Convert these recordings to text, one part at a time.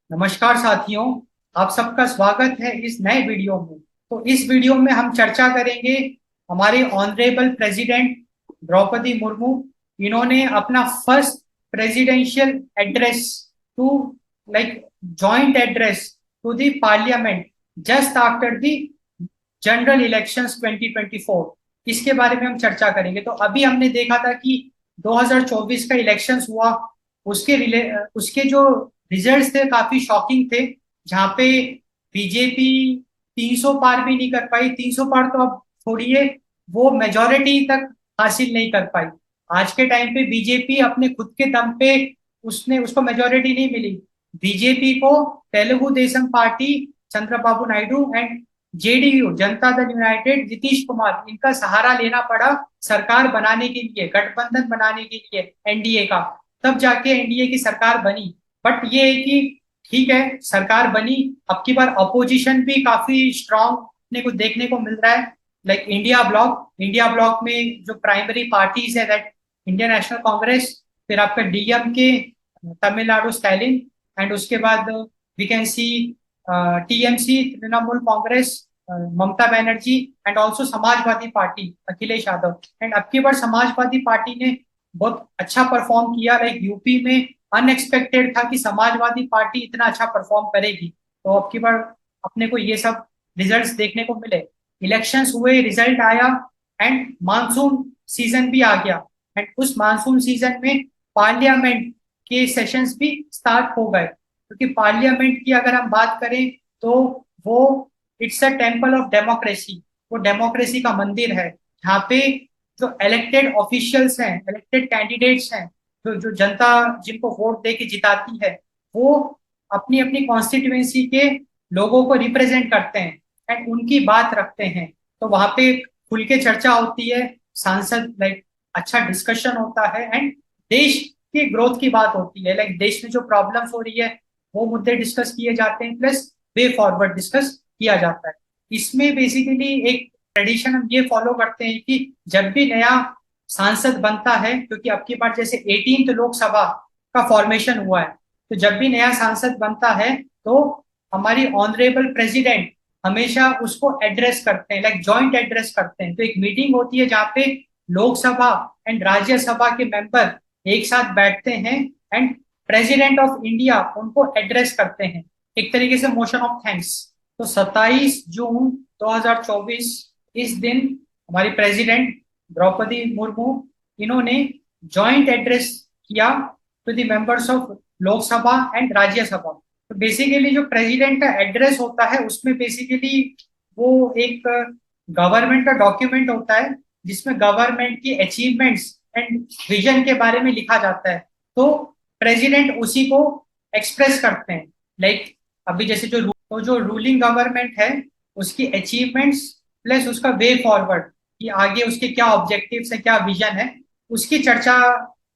नमस्कार साथियों। आप सबका स्वागत है इस नए वीडियो में। तो इस वीडियो में हम चर्चा करेंगे हमारे ऑनरेबल प्रेसिडेंट द्रौपदी मुर्मू। इन्होंने अपना first presidential address to like joint address to the parliament just after the general elections 2024, इसके बारे में हम चर्चा करेंगे। तो अभी हमने देखा था कि 2024 का इलेक्शंस हुआ, उसके जो रिजल्ट्स थे काफी शॉकिंग थे, जहाँ पे बीजेपी 300 पार भी नहीं कर पाई। 300 पार तो अब छोड़िए, वो मेजोरिटी तक हासिल नहीं कर पाई। आज के टाइम पे बीजेपी अपने खुद के दम पे उसने उसको मेजोरिटी नहीं मिली। बीजेपी को Telugu Desam party, Chandrababu Naidu and JDU Janata Dal United, Nitish Kumar, इनका सहारा लेना पड़ा सरकार बनाने के लिए, गठबंधन बनाने के लिए एनडीए का। तब जाके एनडीए की सरकार बनी। बट ये है कि ठीक है, सरकार बनी। अब की बार अपोजिशन भी काफी स्ट्रांग अपने को देखने को मिल रहा है। लाइक इंडिया ब्लॉक में जो प्राइमरी पार्टीज है, दैट इंडियन नेशनल कांग्रेस, फिर आपका डीएमके, तमिलनाडु स्टाइलिंग, एंड उसके बाद we can see TMC, Trinamool Congress, Mamata Banerjee, and also Samajwadi Party, Akhilesh Yadav. And अब की बार समाजवादी पार्टी ने बहुत अच्छा परफॉर्म किया। लाइक यूपी में अनएक्सपेक्टेड था कि समाजवादी पार्टी इतना अच्छा परफॉर्म करेगी। तो अब की बार अपने को ये सब रिजल्ट्स देखने को मिले। इलेक्शंस हुए, रिजल्ट आया, एंड मानसून सीजन भी आ गया। एंड उस मानसून सीजन में पार्लियामेंट के सेशंस भी स्टार्ट हो गए, क्योंकि पार्लियामेंट की अगर हम बात करें तो वो it's a temple of democracy. वो डेमोक्रेसी का मंदिर है, जहाँ पे जो इलेक्टेड ऑफिशियल्स हैं, इलेक्टेड कैंडिडेट्स हैं, जो जो जनता जिनको वोट दे के जिताती है, वो अपनी अपनी कॉन्स्टिट्यूएंसी के लोगों को रिप्रेजेंट करते हैं एंड उनकी बात रखते हैं। तो वहां पे खुल के चर्चा होती है, सांसद लाइक अच्छा डिस्कशन होता है, एंड देश के ग्रोथ की बात होती है। लाइक देश में जो प्रॉब्लम्स हो रही है वो मुद्दे डिस्कस किए जाते हैं, प्लस वे फॉरवर्ड डिस्कस किया जाता है। इसमें बेसिकली एक ट्रेडिशन हम ये फॉलो करते हैं कि जब भी नया सांसद बनता है, क्योंकि अब की बार जैसे 18th लोकसभा का फॉर्मेशन हुआ है, तो जब भी नया सांसद बनता है तो हमारी ऑनरेबल प्रेसिडेंट हमेशा उसको एड्रेस करते हैं, लाइक जॉइंट एड्रेस करते हैं। तो एक मीटिंग होती है जहाँ पे लोकसभा एंड राज्यसभा के मेंबर एक साथ बैठते हैं एंड प्रेसिडेंट ऑफ इंडिया उनको एड्रेस करते हैं, एक तरीके से मोशन ऑफ थैंक्स। तो 27 जून 2024 इस दिन हमारी प्रेसिडेंट द्रौपदी मुर्मू, इन्होंने जॉइंट एड्रेस किया to the members of Lok Sabha and Rajya Sabha. तो बेसिकली जो प्रेसिडेंट का एड्रेस होता है उसमें बेसिकली वो एक गवर्नमेंट का डॉक्यूमेंट होता है, जिसमें गवर्नमेंट की अचीवमेंट्स एंड विजन के बारे में लिखा जाता है। तो प्रेसिडेंट उसी को एक्सप्रेस करते हैं। लाइक अभी जैसे जो रूलिंग गवर्नमेंट है, उसकी अचीवमेंट्स प्लस उसका वे फॉरवर्ड, कि आगे उसके क्या ऑब्जेक्टिव्स है, क्या विजन है, उसकी चर्चा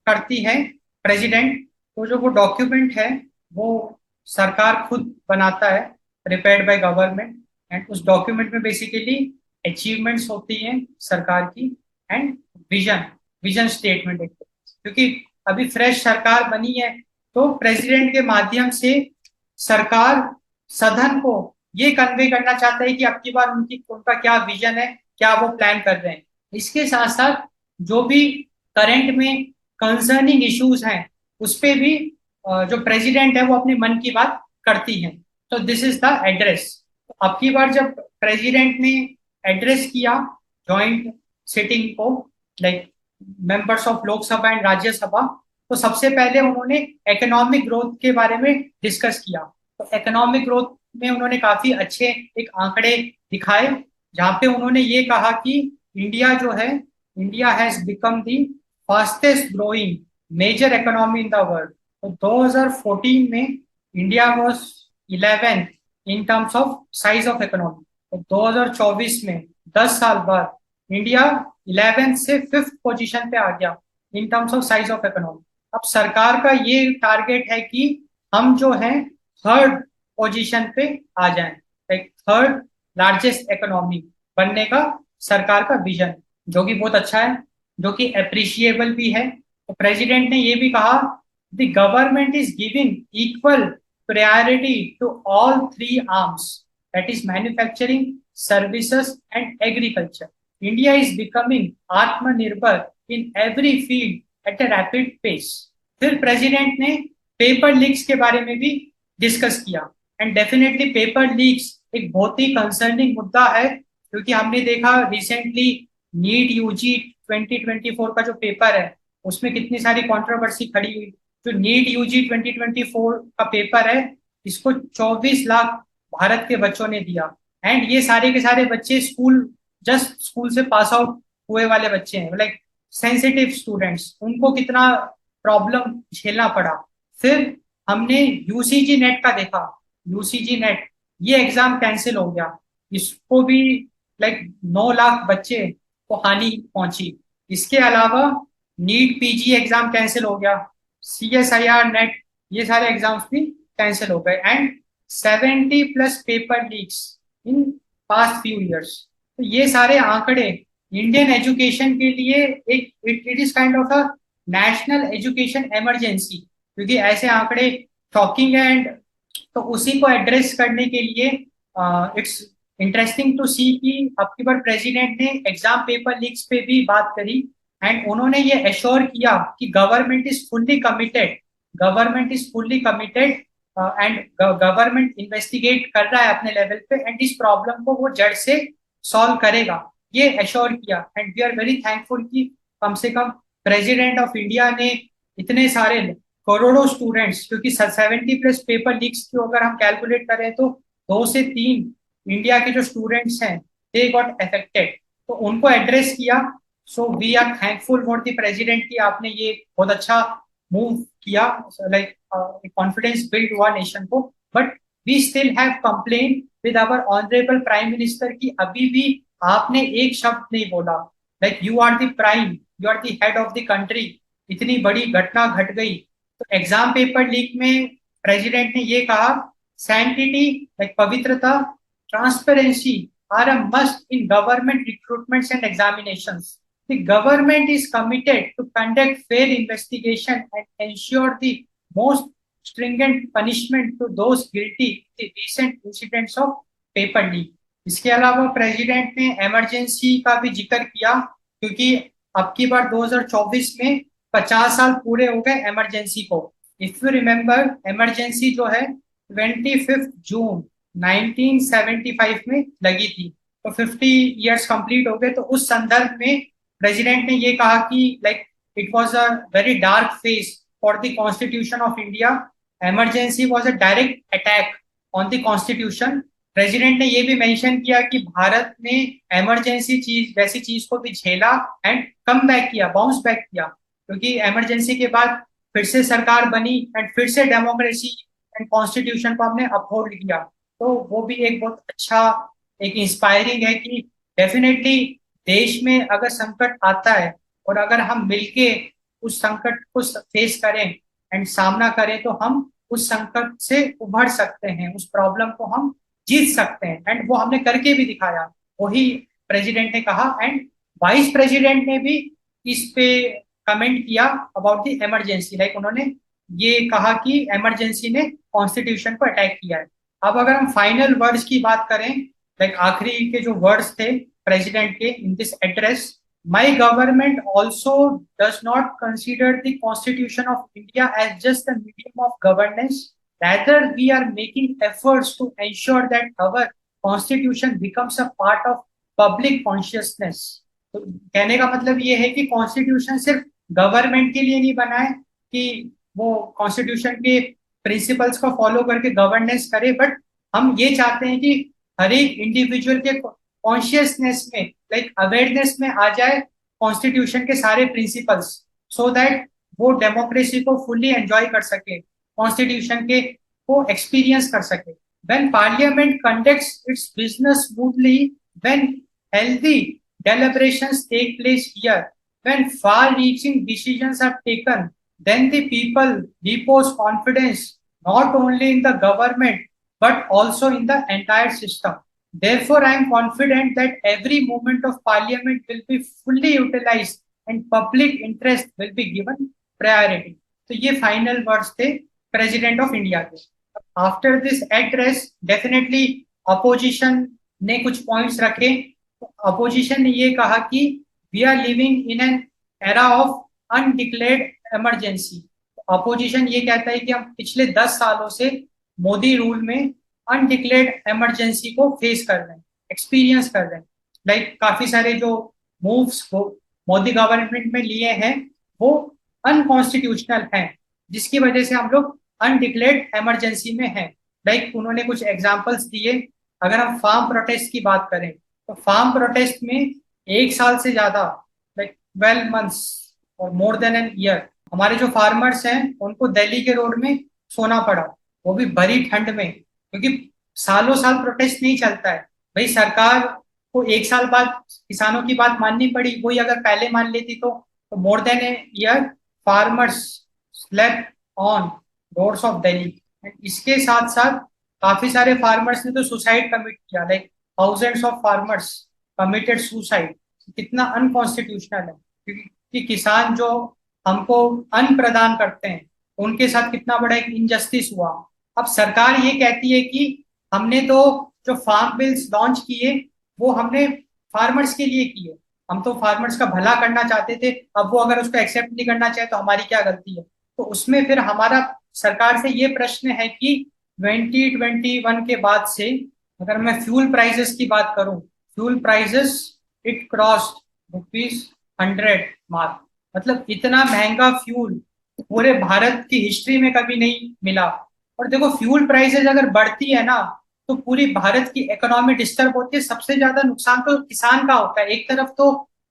करती है प्रेसिडेंट। तो जो वो डॉक्यूमेंट है वो सरकार खुद बनाता है, प्रिपेयर्ड बाय गवर्नमेंट। एंड उस डॉक्यूमेंट में बेसिकली अचीवमेंट्स होती हैं सरकार की, एंड विजन विजन स्टेटमेंट। क्योंकि अभी फ्रेश सरकार बनी है, तो प्रेसिडेंट के माध्यम से सरकार सदन को ये कन्वे करना चाहता है कि अब की बार उनका क्या विजन है, क्या वो प्लान कर रहे हैं। इसके साथ साथ जो भी करंट में कंसर्निंग इश्यूज हैं, उस पे भी जो प्रेसिडेंट है वो अपने मन की बात करती है। तो दिस इज द एड्रेस। अब की बार जब प्रेसिडेंट ने एड्रेस किया जॉइंट सिटिंग को, like members of Lok Sabha and Rajya Sabha, तो सबसे पहले उन्होंने इकोनॉमिक ग्रोथ के बारे में डिस्कस किया। तो इकोनॉमिक ग्रोथ में उन्होंने काफी अच्छे एक आंकड़े दिखाए, जहाँ पे उन्होंने ये कहा कि इंडिया जो है, India has become the fastest growing major economy in the world. तो 2014 में India was 11th in terms of size of economy. तो 2024 में 10 साल बाद इंडिया 11th से 5th पोजीशन पे आ गया इन terms of size of economy. अब सरकार का ये टारगेट है कि हम जो है थर्ड पोजीशन पे आ जाएं, लाइक थर्ड लार्जेस्ट इकोनॉमी बनने का सरकार का विजन, जो कि बहुत अच्छा है, जो कि अप्रिशिएबल भी है। तो प्रेसिडेंट ने ये भी कहा the government is giving equal priority to all three arms, that is manufacturing, services and agriculture. India is becoming Atmanirbhar in every field at a rapid pace. फिर प्रेसिडेंट ने पेपर लीक्स के बारे में भी डिस्कस किया। And definitely paper leaks एक बहुत ही concerning मुद्दा है, क्योंकि हमने देखा रिसेंटली नीट यूजी 2024 का जो पेपर है उसमें कितनी सारी कंट्रोवर्सी खड़ी हुई। जो नीट यूजी 2024 का पेपर है इसको 24 लाख भारत के बच्चों ने दिया। एंड ये सारे के सारे बच्चे स्कूल से पास आउट हुए वाले बच्चे हैं, लाइक सेंसिटिव स्टूडेंट्स, उनको कितना प्रॉब्लम झेलना पड़ा। फिर हमने यूसीजी नेट का देखा। यूसीजी नेट ये एग्जाम कैंसिल हो गया, इसको भी लाइक 9 लाख बच्चे को हानि पहुंची। इसके अलावा नीट पीजी एग्जाम कैंसिल हो गया, सीएसआईआर नेट, ये सारे एग्जाम्स भी कैंसिल हो गए। And 70+ paper leaks in past few years. तो ये सारे आंकड़े इंडियन एजुकेशन के लिए एक it is kind of a national education emergency, क्योंकि ऐसे आंकड़े शॉकिंग है। एंड तो उसी को एड्रेस करने के लिए इट्स इंटरेस्टिंग टू सी कि अब की बार प्रेसिडेंट ने एग्जाम पेपर लीक्स पे भी बात करी। एंड उन्होंने ये एश्योर किया कि government is fully committed and government investigate कर रहा है अपने लेवल पे, एंड इस प्रॉब्लम को वो जड़ से सॉल्व करेगा, ये एश्योर किया। And we are very thankful कि कम से कम प्रेसिडेंट ऑफ इंडिया ने इतने सारे करोड़ों स्टूडेंट्स, क्योंकि 70+ पेपर लीक्स की अगर हम कैलकुलेट करें तो 2 से 3 इंडिया के जो स्टूडेंट्स हैं दे गॉट अफेक्टेड, तो उनको एड्रेस किया। So we are thankful for the president कि आपने ये बहुत अच्छा मूव किया, लाइक कॉन्फिडेंस बिल्ड हुआ नेशन को। But we still have complain with our honourable prime minister कि अभी भी आपने एक शब्द नहीं बोला, like you are the prime, you are the head of the country, इतनी बड़ी घटना घट गई। तो एग्जाम पेपर लीक में प्रेसिडेंट ने ये कहा, सैंक्टिटी लाइक पवित्रता, transparency are a must in government recruitments and examinations. The government is committed to conduct fair investigation and ensure the most stringent punishment to those guilty in the recent incidents of paper leak. इसके अलावा president ने emergency का भी जिक्र किया, क्योंकि अब की बार 2024 में 50 साल पूरे हो गए इमरजेंसी को। इफ यू रिमेम्बर, इमरजेंसी जो है 25 जून 1975 में लगी थी, तो 50 इयर्स कंप्लीट हो गए। तो उस संदर्भ में प्रेसिडेंट ने ये कहा कि like it was a very dark phase for the constitution of India, emergency was a direct attack on the constitution. President ने ये भी मेंशन किया कि भारत ने इमरजेंसी जैसी चीज को भी झेला एंड कम बैक किया, बाउंस बैक किया, क्योंकि इमरजेंसी के बाद फिर से सरकार बनी एंड फिर से डेमोक्रेसी एंड कॉन्स्टिट्यूशन को हमने अपहोल्ड किया। तो वो भी एक बहुत अच्छा, एक इंस्पायरिंग है कि डेफिनेटली देश में अगर संकट आता है और अगर हम मिलके उस संकट को फेस करें एंड सामना करें तो हम उस संकट से उभर सकते हैं, उस प्रॉब्लम को हम जीत सकते हैं। एंड वो हमने करके भी दिखाया, वही प्रेसिडेंट ने कहा। एंड वाइस प्रेसिडेंट ने भी इस पे कमेंट किया अबाउट द इमरजेंसी, लाइक उन्होंने ये कहा कि इमरजेंसी ने कॉन्स्टिट्यूशन को अटैक किया है। अब अगर हम फाइनल वर्ड्स की बात करें, लाइक आखिरी के जो वर्ड्स थे प्रेसिडेंट के in this address, my government also does not consider the constitution of India as just a medium of governance, rather we are making efforts to ensure that our constitution becomes a part of public consciousness। तो कहने का मतलब ये है कि constitution सिर्फ government के लिए नहीं बना है कि वो कॉन्स्टिट्यूशन के प्रिंसिपल्स को फॉलो करके गवर्नेंस करे, बट हम ये चाहते हैं कि हर एक इंडिविजुअल के कॉन्शियसनेस में, लाइक अवेयरनेस में आ जाए कॉन्स्टिट्यूशन के सारे प्रिंसिपल्स, सो दैट वो डेमोक्रेसी को फुल्ली एंजॉय कर सके, कॉन्स्टिट्यूशन के को एक्सपीरियंस कर सके। When Parliament conducts its business smoothly, when healthy deliberations take place here, when far-reaching decisions are taken, then the people repose confidence not only in the government but also in the entire system. Therefore, I am confident that every moment of Parliament will be fully utilized and public interest will be given priority. तो ये final words थे president of India के। After this address definitely opposition ने कुछ points रखे। Opposition ने ये कहा कि we are living in an era of undeclared emergency. Opposition ये कहता है कि हम पिछले 10 सालों से मोदी रूल में अनडिक्लेयर्ड इमरजेंसी को फेस कर रहे हैं, एक्सपीरियंस कर रहे हैं। लाइक काफी सारे जो मूव्स मोदी गवर्नमेंट में लिए हैं वो अनकॉन्स्टिट्यूशनल हैं, जिसकी वजह से हम लोग अनडिक्लेयर्ड इमरजेंसी में हैं। लाइक उन्होंने कुछ एग्जांपल्स दिए। अगर हम फार्म प्रोटेस्ट की बात करें तो फार्म प्रोटेस्ट में 1 साल से ज्यादा, लाइक 12 मंथ्स और मोर देन एन ईयर, हमारे जो फार्मर्स हैं उनको दिल्ली के रोड में सोना पड़ा, वो भी भरी ठंड में, क्योंकि सालों साल प्रोटेस्ट नहीं चलता है। भाई सरकार को 1 साल बाद किसानों की बात माननी पड़ी, वही अगर पहले मान लेती तो more than a year farmers slept on roads of Delhi. इसके साथ साथ काफी सारे फार्मर्स ने तो सुसाइड कमिट किया, like thousands of farmers committed suicide. कितना अनकॉन्स्टिट्यूशनल है, क्योंकि किसान जो हमको अन्न प्रदान करते हैं उनके साथ कितना बड़ा एक इनजस्टिस हुआ। अब सरकार ये कहती है कि हमने तो जो फार्म बिल्स लॉन्च किए वो हमने फार्मर्स के लिए किए, हम तो फार्मर्स का भला करना चाहते थे, अब वो अगर उसको एक्सेप्ट नहीं करना चाहे तो हमारी क्या गलती है। तो उसमें फिर हमारा सरकार से ये प्रश्न है कि 2021 के बाद से अगर मैं फ्यूल प्राइसेस की बात करूं, fuel prices it crossed ₹100 mark. मतलब इतना महंगा फ्यूल पूरे भारत की हिस्ट्री में कभी नहीं मिला। और देखो फ्यूल प्राइसेस अगर बढ़ती है ना तो पूरी भारत की इकोनॉमी डिस्टर्ब होती है। सबसे ज्यादा नुकसान तो किसान का होता है। एक तरफ तो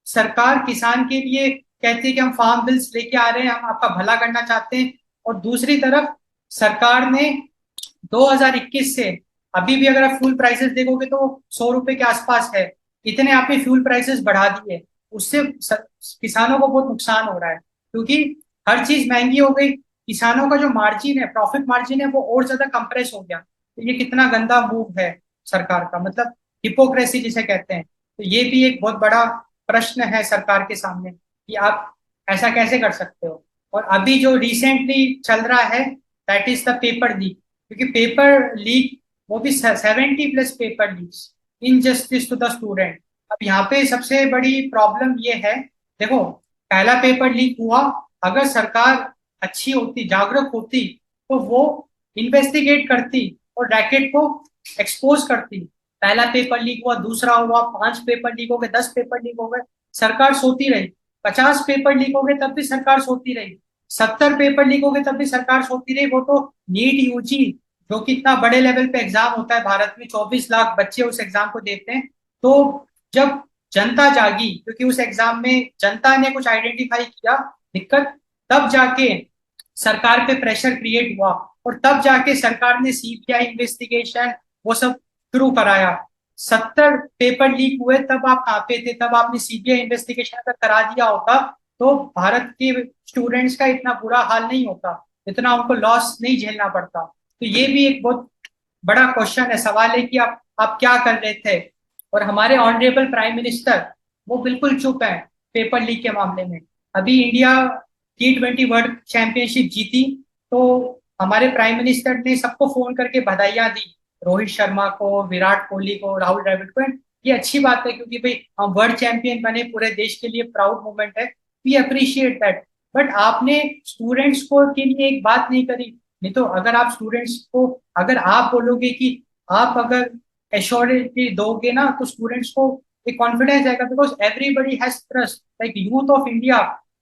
सरकार किसान के लिए कहती है कि हम फार्म बिल्स लेके आ रहे हैं, हम आपका भला करना चाहते हैं, और दूसरी तरफ सरकार ने 2021 से अभी भी अगर आप फ्यूल प्राइसेस देखोगे तो ₹100 के आसपास है। इतने आपने फ्यूल प्राइसेस बढ़ा दिए, उससे किसानों को बहुत नुकसान हो रहा है, क्योंकि हर चीज महंगी हो गई। किसानों का जो मार्जिन है, प्रॉफिट मार्जिन है, वो और ज्यादा कंप्रेस हो गया। तो ये कितना गंदा मूव है सरकार का, मतलब हिपोक्रेसी जिसे कहते हैं। तो ये भी एक बहुत बड़ा प्रश्न है सरकार के सामने कि आप ऐसा कैसे कर सकते हो। और अभी जो रिसेंटली चल रहा है that is the paper leak, क्योंकि पेपर लीक वो भी 70+ paper leaks, injustice to the student. अब यहाँ पे सबसे बड़ी प्रॉब्लम ये है, देखो पहला पेपर लीक हुआ, अगर सरकार अच्छी होती, जागरूक होती, तो वो इन्वेस्टिगेट करती और रैकेट को एक्सपोज करती। पहला पेपर लीक हुआ, दूसरा हुआ, 5 पेपर लीक हो गए, 10 पेपर लीक हो गए, सरकार सोती रही। 50 पेपर लीक हो गए तब भी सरकार सोती रही। 70 पेपर लीक हो गए तब भी सरकार सोती रही। वो तो नीट यूजी जो कि इतना बड़े लेवल पे एग्जाम होता है, भारत में 24 लाख बच्चे उस एग्जाम को देते हैं। तो जब जनता जागी, क्योंकि उस एग्जाम में जनता ने कुछ आइडेंटिफाई किया दिक्कत, तब जाके सरकार पे प्रेशर क्रिएट हुआ और तब जाके सरकार ने सीबीआई इन्वेस्टिगेशन वो सब शुरू कराया। 70 पेपर लीक हुए तब आप कहाँ पे थे? तब आपने सीबीआई इन्वेस्टिगेशन अगर करा दिया होता तो भारत के स्टूडेंट्स का इतना बुरा हाल नहीं होता, इतना उनको लॉस नहीं झेलना पड़ता। तो ये भी एक बहुत बड़ा क्वेश्चन है, सवाल है कि आप क्या कर रहे थे। और हमारे ऑनरेबल प्राइम मिनिस्टर वो बिल्कुल चुप है पेपर लीक के मामले में। अभी इंडिया T20 वर्ल्ड चैंपियनशिप जीती तो हमारे प्राइम मिनिस्टर ने सबको फोन करके बधाइयां दी, रोहित शर्मा को, विराट कोहली को, राहुल द्रविड़ को। ये अच्छी बात है क्योंकि भाई हम वर्ल्ड चैंपियन बने, पूरे देश के लिए प्राउड मोमेंट है, वी अप्रिशिएट दैट। बट आपने स्टूडेंट्स को के लिए एक बात नहीं करी। नहीं तो अगर आप स्टूडेंट्स को, अगर आप बोलोगे कि आप अगर एश्योरिटी दोगे ना तो स्टूडेंट्स को एक कॉन्फिडेंस आएगा, because everybody has trust, like youth of India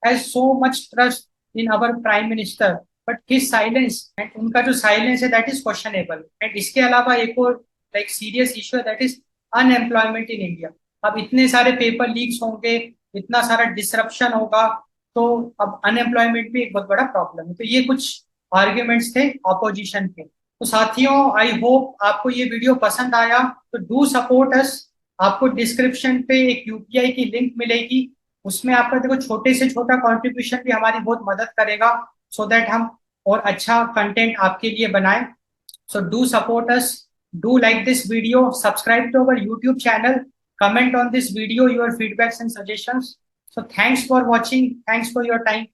has so much trust in our prime minister. But his silence, and उनका जो साइलेंस है दैट इज क्वेश्चनेबल। एंड इसके अलावा एक और लाइक सीरियस इशू है that is unemployment in India. अब इतने सारे पेपर लीक्स होंगे, इतना सारा डिसरप्शन होगा, तो अब अनएम्प्लॉयमेंट भी एक बहुत बड़ा प्रॉब्लम है। तो ये कुछ आर्ग्यूमेंट्स थे ऑपोजिशन के। तो साथियों आई होप आपको ये वीडियो पसंद आया, तो डू सपोर्ट अस। आपको डिस्क्रिप्शन पे एक यूपीआई की लिंक मिलेगी, उसमें आपका देखो छोटे से छोटा कंट्रीब्यूशन भी हमारी बहुत मदद करेगा, सो दैट हम और अच्छा कंटेंट आपके लिए बनाएं। So do support us, do like this video, subscribe to our YouTube channel, comment on this video your feedbacks and suggestions. So thanks for watching, thanks for your time.